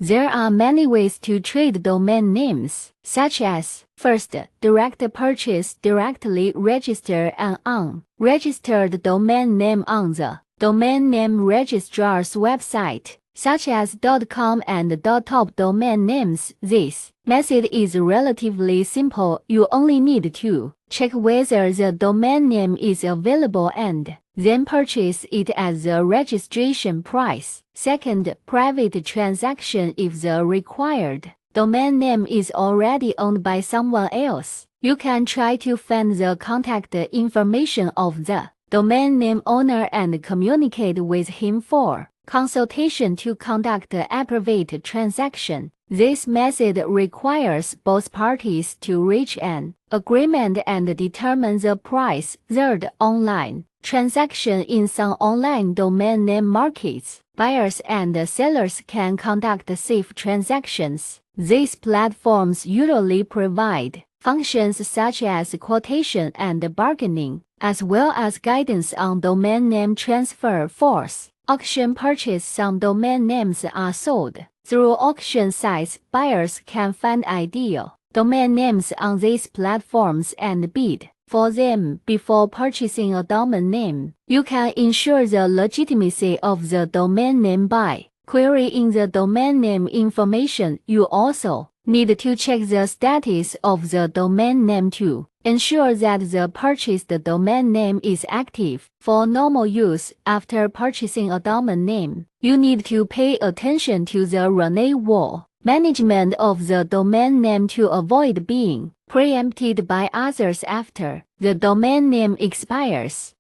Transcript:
There are many ways to trade domain names, such as: first, direct purchase. Directly register an unregistered domain name on the domain name registrar's website, such as .com and .top domain names. This method is relatively simple. You only need to check whether the domain name is available and then purchase it at the registration price. Second, private transaction. If the required domain name is already owned by someone else, you can try to find the contact information of the domain name owner and communicate with him for consultation to conduct a private transaction. This method requires both parties to reach an agreement and determine the price. Third, online transaction. In some online domain name markets, buyers and sellers can conduct safe transactions. These platforms usually provide functions such as quotation and bargaining, as well as guidance on domain name transfer. Fourth, auction purchase. Some domain names are sold through auction sites. Buyers can find ideal domain names on these platforms and bid for them before purchasing a domain name. You can ensure the legitimacy of the domain name by querying the domain name information. You also need to check the status of the domain name to ensure that the purchased domain name is active for normal use. After purchasing a domain name, you need to pay attention to the renewal management of the domain name to avoid being preempted by others after the domain name expires.